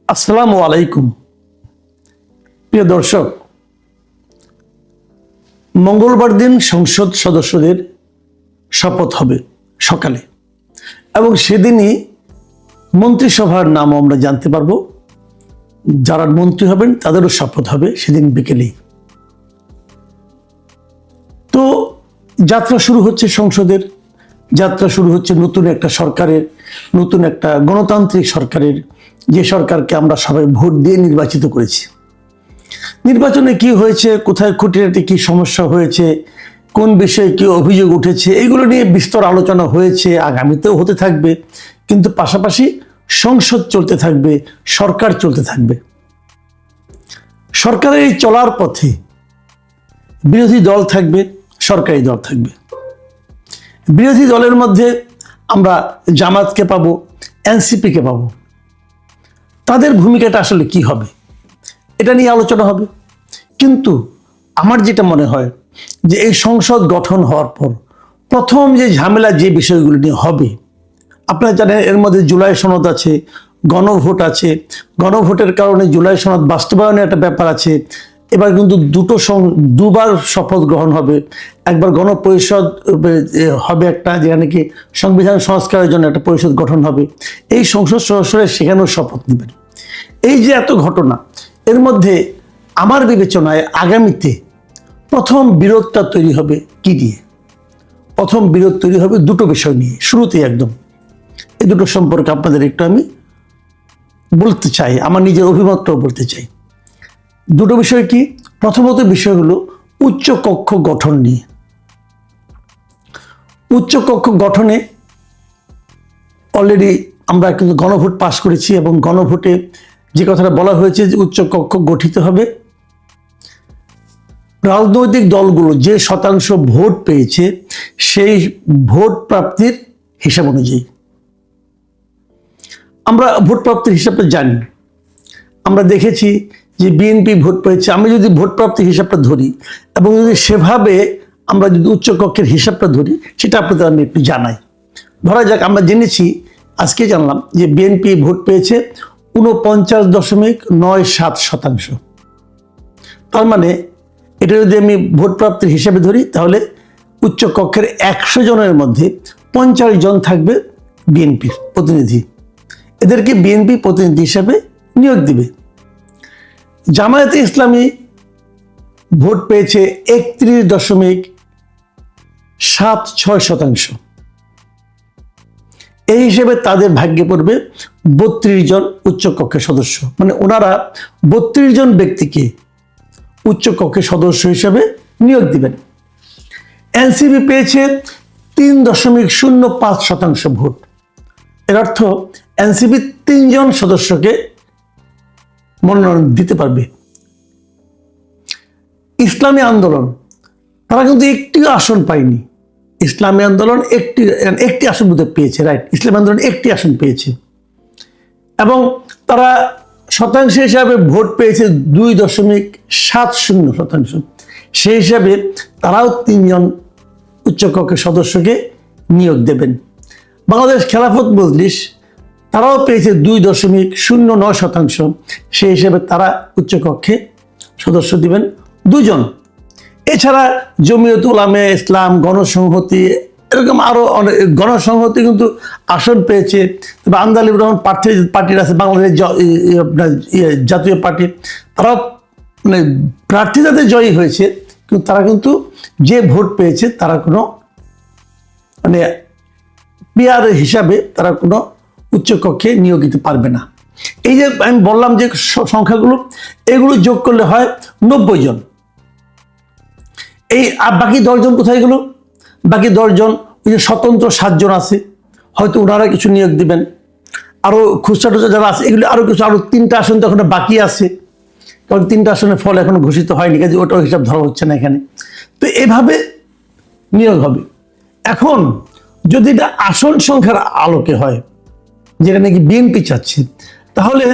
আসসালামু আলাইকুম প্রিয় দর্শক, মঙ্গলবার দিন সংসদ সদস্যদের শপথ হবে সকালে এবং সেদিনই মন্ত্রিসভার নাম আমরা জানতে পারবো। যারা মন্ত্রী হবেন তাদেরও শপথ হবে সেদিন বিকেলেই। তো যাত্রা শুরু হচ্ছে, সংসদের যাত্রা শুরু হচ্ছে নতুন একটা সরকারের, নতুন একটা গণতান্ত্রিক সরকারের, যে সরকারকে আমরা সবাই ভোট দিয়ে নির্বাচিত করেছি। নির্বাচনে কি হয়েছে, কোথায় খুঁটিনাটি কি সমস্যা হয়েছে, কোন বিষয়ে কি অভিযোগ উঠেছে, এগুলো নিয়ে বিস্তর আলোচনা হয়েছে, আগামীতেও হতে থাকবে। কিন্তু পাশাপাশি সংসদ চলতে থাকবে, সরকার চলতে থাকবে। সরকারের এই চলার পথে বিরোধী দল থাকবে, সরকারি দল থাকবে। বিরোধী দলের মধ্যে আমরা জামাতকে পাবো, এনসিপিকে পাবো। তাদের ভূমিকাটা আসলে কি হবে এটা নিয়ে আলোচনা হবে। কিন্তু আমার যেটা মনে হয় যে এই সংসদ গঠন হওয়ার পর প্রথম যে ঝামেলা, যে বিষয়গুলো নিয়ে হবে, আপনারা জানেন এর মধ্যে জুলাই সনদ আছে, গণভোট আছে। গণভোটের কারণে জুলাই সনদ বাস্তবায়নের একটা ব্যাপার আছে। এবার কিন্তু দুবার শপথ গ্রহণ হবে। একবার গণপরিষদ হবে একটা, যেখানে কি সংবিধান সংস্কারের জন্য একটা পরিষদ গঠন হবে। এই সংসদ সদস্যরা সেখানেও শপথ নেবেন। এই যে এত ঘটনা, এর মধ্যে আমার বিবেচনায় আগামীতে প্রথম বিরোধটা তৈরি হবে কি নিয়ে? প্রথম বিরোধ তৈরি হবে দুটো বিষয় নিয়ে, শুরুতেই একদম। এই দুটো সম্পর্কে আপনাদের একটু আমি বলতে চাই, আমার নিজের অভিমতটাও বলতে চাই। দুটো বিষয় কি? প্রথমত বিষয় হলো উচ্চ কক্ষ গঠন নিয়ে। উচ্চ কক্ষ গঠনে অলরেডি আমরা কিন্তু গণভোট পাশ করেছি এবং গণভোটে যে কথাটা বলা হয়েছে যে উচ্চ কক্ষ গঠিত হবে রাজনৈতিক দলগুলো যে শতাংশ ভোট পেয়েছে সেই ভোট প্রাপ্তির হিসাব অনুযায়ী। আমরা ভোট প্রাপ্তির হিসাবটা জানি, আমরা দেখেছি যে বিএনপি ভোট পেয়েছে। আমি যদি ভোট প্রাপ্তির হিসাবটা ধরি এবং যদি সেভাবে আমরা যদি উচ্চকক্ষের হিসাবটা ধরি, সেটা আপনাদের আমি একটু জানাই। ধরা যাক, আমরা জেনেছি, আজকে জানলাম যে বিএনপি ভোট পেয়েছে 49.97%। তার মানে এটা যদি আমি ভোট প্রাপ্তির হিসাবে ধরি, তাহলে উচ্চকক্ষের 100 জনের মধ্যে 50 জন থাকবে বিএনপির প্রতিনিধি। এদেরকে বিএনপি প্রতিনিধি হিসাবে নিয়োগ দিবে। জামায়াতে ইসলামী ভোট পেয়েছে 31.76%। এই হিসেবে তাদের ভাগ্যে পড়বে 32 জন উচ্চকক্ষের সদস্য। মানে ওনারা 32 জন ব্যক্তিকে উচ্চকক্ষের সদস্য হিসেবে নিয়োগ দিবেন। এনসিপি পেয়েছে 3.05% ভোট। এর অর্থ এনসিপি 3 জন সদস্যকে মনোনয়ন দিতে পারবে। ইসলামী আন্দোলন, তারা কিন্তু একটি আসন পায়নি। ইসলামী আন্দোলন একটি আসন পেয়েছে, রাইট? ইসলামী আন্দোলন একটি আসন পেয়েছে এবং তারা শতাংশ হিসাবে ভোট পেয়েছে 2.70%। সেই হিসাবে তারাও 3 জন উচ্চকক্ষের সদস্যকে নিয়োগ দেবেন। বাংলাদেশ খেলাফত মজলিস, তারাও পেয়েছে 2.09%। সেই হিসেবে তারা উচ্চকক্ষে সদস্য দিবেন 2 জন। এছাড়া জমিয়ত উলামা ইসলাম, গণসংহতি, এরকম আরো অনেক গণসংহতি কিন্তু আসন পেয়েছে। তবে আন্দালিব রহমান পার্টির আছে, বাংলাদেশ জাতীয় পার্টি, তারা মানে প্রার্থী যাতে জয়ী হয়েছে, কিন্তু তারা কিন্তু যে ভোট পেয়েছে তারা কোনো মানে পিআর হিসাবে তারা কোনো উচ্চকক্ষে নিয়োগ দিতে পারবে না। এই যে আমি বললাম যে সংখ্যাগুলো, এগুলো যোগ করলে হয় 90 জন। এই বাকি 10 জন কোথায় গেল? বাকি 10 জন, ওই যে স্বতন্ত্র 7 জন আছে, হয়তো ওনারা কিছু নিয়োগ দিবেন। আরো খুচরা টুচরা যারা আছে, এগুলো আরো 3টা আসন তো এখন বাকি আছে, কারণ 3টা আসনের ফল এখনো ঘোষিত হয়নি, কাজে ওটাও হিসাব ধরা হচ্ছে না এখানে। তো এভাবে নিয়োগ হবে। এখন যদি এটা আসন সংখ্যার আলোকে হয়, যেটা নাকি বিএনপি চাচ্ছে, তাহলে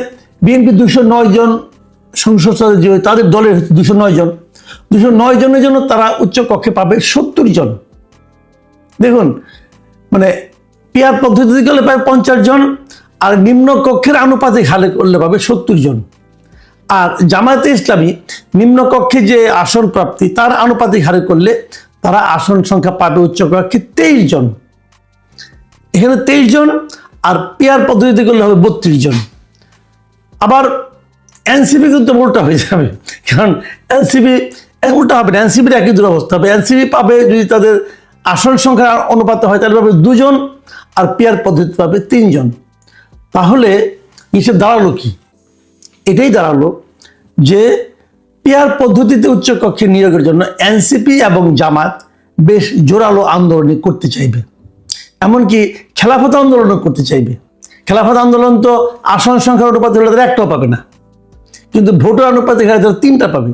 বিএনপি 209 জন সংসদ সদস্য, তাদের দলের 209 জন, 209 জনের জন্য তারা উচ্চ কক্ষে পাবে 70 জন। দেখুন, মানে পিআর পদ্ধতিতে গেলে প্রায় 50 জন, আর নিম্ন কক্ষের আনুপাতিক হারে করলে পাবে 70 জন। আর জামায়াতে ইসলামী নিম্ন কক্ষে যে আসন প্রাপ্তি তার আনুপাতিক হারে করলে তারা আসন সংখ্যা পাবে উচ্চ কক্ষে 23 জন। এখানে 23 জন, আর পেয়ার পদ্ধতিতে করলে হবে 32 জন। আবার এনসিপি কিন্তু উল্টা হয়ে যাবে, কারণ এনসিপি উল্টা হবে না, এনসিপির একই দুরবস্থা হবে। এনসিপি পাবে যদি তাদের আসন সংখ্যার অনুপাতে হয় তাহলে পাবে 2 জন, আর পেয়ার পদ্ধতি পাবে 3 জন। তাহলে নিচে দাঁড়ালো কি? এটাই দাঁড়ালো যে পেয়ার পদ্ধতিতে উচ্চ কক্ষে নিয়োগের জন্য এনসিপি এবং জামাত বেশ জোরালো আন্দোলন করতে চাইবে, এমনকি খেলাফত আন্দোলনও করতে চাইবে। খেলাফত আন্দোলন তো আসন সংখ্যার অনুপাতে হলে তারা একটাও পাবে না, কিন্তু ভোটের অনুপাতে তারা 3টা পাবে।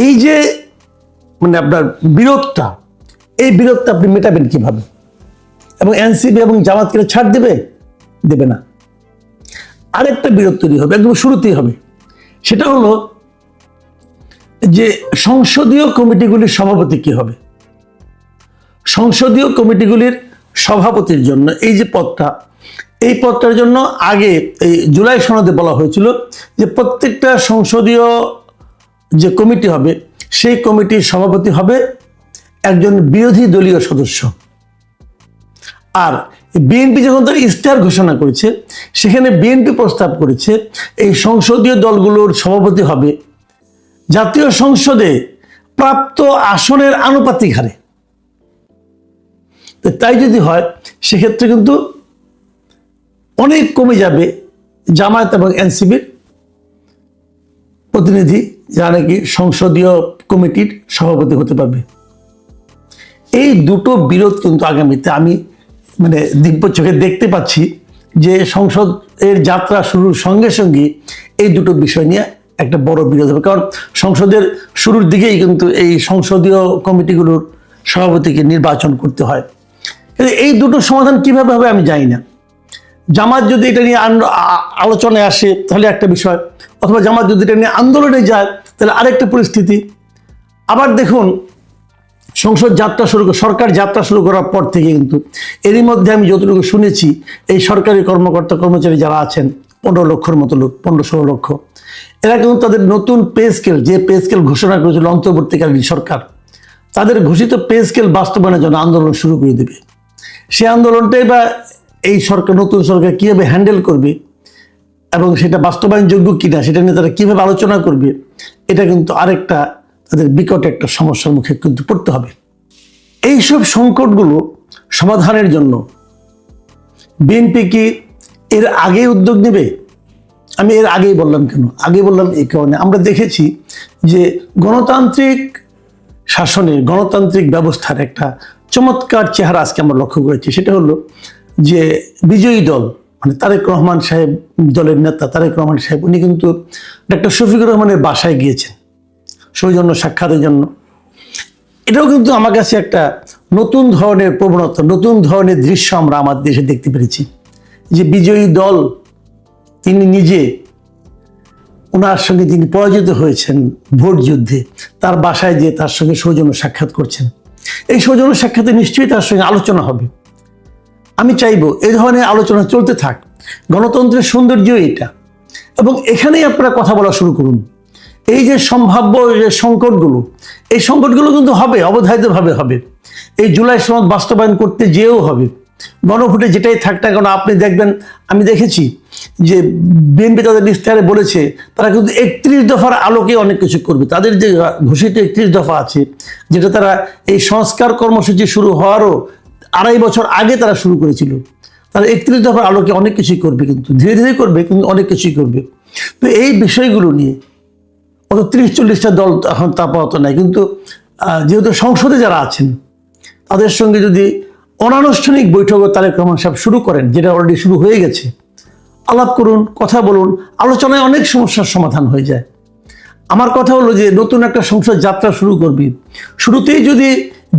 এই যে মানে আপনার বিরোধটা, এই বিরোধটা আপনি মেটাবেন কিভাবে? এবং এনসিপি এবং জামাতকে ছাড় দেবে না। আরেকটা বিরোধ তৈরি হবে, একদম শুরুতেই হবে। সেটা হলো যে সংসদীয় কমিটিগুলির সভাপতি কি হবে। সংসদীয় কমিটিগুলির সভাপতির জন্য এই যে পদটা, এই পদটার জন্য আগে এই জুলাই সনদে বলা হয়েছিল যে প্রত্যেকটা সংসদীয় যে কমিটি হবে সেই কমিটির সভাপতি হবে একজন বিরোধী দলীয় সদস্য। আর বিএনপি যখন তার ইশতেহার ঘোষণা করেছে সেখানে বিএনপি প্রস্তাব করেছে এই সংসদীয় দলগুলোর সভাপতি হবে জাতীয় সংসদে প্রাপ্ত আসনের আনুপাতিক হারে। তাই যদি হয় সেক্ষেত্রে কিন্তু অনেক কমে যাবে জামায়াত এবং এনসিপির প্রতিনিধি, যারা নাকি সংসদীয় কমিটির সভাপতি হতে পারবে। এই দুটো বিরোধ কিন্তু আগামীতে আমি মানে দিব্য চোখে দেখতে পাচ্ছি যে সংসদের যাত্রা শুরুর সঙ্গে সঙ্গে এই দুটো বিষয় নিয়ে একটা বড় বিরোধ হবে। কারণ সংসদের শুরুর দিকেই কিন্তু এই সংসদীয় কমিটিগুলোর সভাপতিকে নির্বাচন করতে হয়। এই দুটো সমাধান কিভাবে হবে আমি জানি না। জামাত যদি এটা নিয়ে আলোচনায় আসে তাহলে একটা বিষয়, অথবা জামাত যদি এটা নিয়ে আন্দোলনে যায় তাহলে আরেকটা পরিস্থিতি। আবার দেখুন, সরকার যাত্রা শুরু করার পর থেকে কিন্তু এরই মধ্যে আমি যতটুকু শুনেছি এই সরকারি কর্মকর্তা কর্মচারী যারা আছেন 15 লক্ষের মতো লোক, 15-16 লক্ষ, এরা কিন্তু তাদের নতুন পে স্কেল, যে পে স্কেল ঘোষণা করেছিল অন্তর্বর্তীকালীন সরকার, তাদের ঘোষিত পে স্কেল বাস্তবায়নের জন্য আন্দোলন শুরু করে দেবে। সে আন্দোলনটাই বা এই সরকার, নতুন সরকার কীভাবে হ্যান্ডেল করবে এবং সেটা বাস্তবায়নযোগ্য কিনা সেটা নিয়ে তারা কীভাবে আলোচনা করবে, এটা কিন্তু আরেকটা তাদের বিকট একটা সমস্যার মুখে কিন্তু পড়তে হবে। এইসব সংকটগুলো সমাধানের জন্য বিএনপি কি এর আগে উদ্যোগ নেবে? আমি এর আগেই বললাম কেন? আগে বললাম এই কারণে, আমরা দেখেছি যে গণতান্ত্রিক শাসনের, গণতান্ত্রিক ব্যবস্থার একটা চমৎকার চেহারা আজকে আমরা লক্ষ্য করেছি। সেটা হলো যে বিজয়ী দল মানে তারেক রহমান সাহেব, দলের নেতা তারেক রহমান সাহেব, উনি কিন্তু ডক্টর শফিকুর রহমানের বাসায় গিয়েছেন সৌজন্য সাক্ষাতের জন্য। এটাও কিন্তু আমার কাছে একটা নতুন ধরনের প্রবণতা, নতুন ধরনের দৃশ্য আমরা আমাদের দেশে দেখতে পেরেছি যে বিজয়ী দল তিনি নিজে, ওনার সঙ্গে যিনি পরাজিত হয়েছেন ভোট যুদ্ধে, তার বাসায় যেয়ে তার সঙ্গে সৌজন্য সাক্ষাৎ করছেন। এই সৌজন্য সাক্ষাতে নিশ্চয়ই তার সঙ্গে আলোচনা হবে। আমি চাইবো এই ধরনের আলোচনা চলতে থাক। গণতন্ত্রের সৌন্দর্য এটা, এবং এখানেই আপনারা কথা বলা শুরু করুন। এই যে সম্ভাব্য যে সংকটগুলো, এই সংকটগুলো কিন্তু হবে, অবধারিতভাবে হবে। এই জুলাই সনদ বাস্তবায়ন করতে যেও হবে, গণভোটে যেটাই থাক না কেন। আপনি দেখবেন, আমি দেখেছি যে বিএনপি তাদের ইশতেহারে বলেছে তারা কিন্তু 31 দফার আলোকে অনেক কিছু করবে। তাদের যে ঘোষিত 31 দফা আছে, যেটা তারা এই সংস্কার কর্মসূচি শুরু হওয়ারও 2.5 বছর আগে তারা শুরু করেছিল, তারা 31 দফার আলোকে অনেক কিছুই করবে, কিন্তু ধীরে ধীরে করবে, কিন্তু অনেক কিছুই করবে। তো এই বিষয়গুলো নিয়ে অত 30-40টা দল এখন তাপাহত নাই, কিন্তু যেহেতু সংসদে যারা আছেন তাদের সঙ্গে যদি অনানুষ্ঠানিক বৈঠকও তারেক রহমান সাহেব শুরু করেন, যেটা অলরেডি শুরু হয়ে গেছে, আলাপ করুন, কথা বলুন, আলোচনায় অনেক সমস্যার সমাধান হয়ে যায়। আমার কথা হলো যে নতুন একটা সংসদ যাত্রা শুরু করবি, শুরুতেই যদি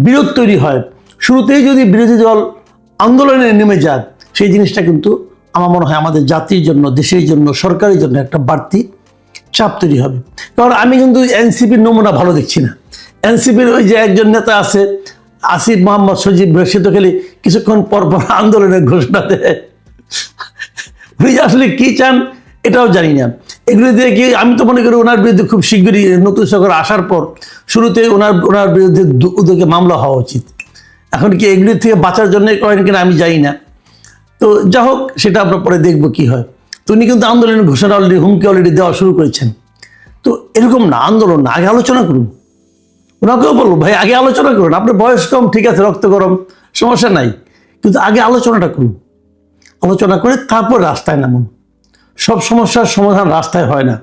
বিরোধ তৈরি হয়, শুরুতেই যদি বিরোধী দল আন্দোলনে নেমে যায়, সেই জিনিসটা কিন্তু আমার মনে হয় আমাদের জাতির জন্য, দেশের জন্য, সরকারের জন্য একটা বাড়তি চাপ তৈরি হবে। কারণ আমি কিন্তু এনসিপির নমুনা ভালো দেখছি না। এনসিপির ওই যে একজন নেতা আছে আসিফ মোহাম্মদ সজীব, সে তো খালি কিছুক্ষণ পর পর আন্দোলনের ঘোষণা দেয়, উনি যে আসলে কি চান এটাও জানি না। এগুলি দিয়ে কি, আমি তো মনে করি ওনার বিরুদ্ধে খুব শীঘ্রই নতুন সরকার আসার পর শুরুতে ওনার বিরুদ্ধে ওদেরকে মামলা হওয়া উচিত। এখন কি এগুলির থেকে বাঁচার জন্য করেন কিনা আমি জানি না। তো যা হোক, সেটা আমরা পরে দেখবো কি হয়। তো উনি কিন্তু আন্দোলনের ঘোষণা অলরেডি, হুমকি অলরেডি দেওয়া শুরু করেছেন। তো এরকম না, আন্দোলন না, আগে আলোচনা করুন। ওনাকেও বলবো, ভাই আগে আলোচনা করুন, আপনার বয়স কম, ঠিক আছে, রক্ত গরম, সমস্যা নাই, কিন্তু আগে আলোচনাটা করুন। আলোচনা করে তারপর রাস্তায় নামুন। সব সমস্যার সমাধান রাস্তায় হয় না।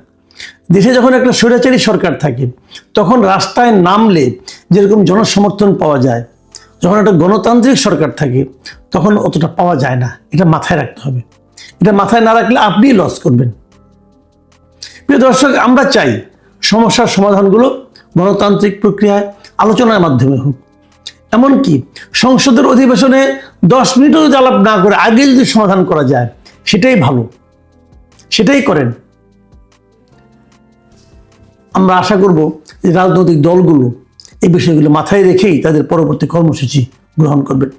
দেশে যখন একটা স্বৈরাচারী সরকার থাকে তখন রাস্তায় নামলে যেরকম জনসমর্থন পাওয়া যায়, যখন একটা গণতান্ত্রিক সরকার থাকে তখন অতটা পাওয়া যায় না। এটা মাথায় রাখতে হবে। এটা মাথায় না রাখলে আপনি লস করবেন। প্রিয় দর্শক, আমরা চাই সমস্যার সমাধানগুলো গণতান্ত্রিক প্রক্রিয়ায় আলোচনার মাধ্যমে হোক। এমনকি সংসদের অধিবেশনে 10 মিনিটও আলাপ না করে আগে যদি সমাধান করা যায় সেটাই ভালো, সেটাই করেন। আমরা আশা করব যে রাজনৈতিক দলগুলো এই বিষয়গুলো মাথায় রেখেই তাদের পরবর্তী কর্মসূচি গ্রহণ করবেন।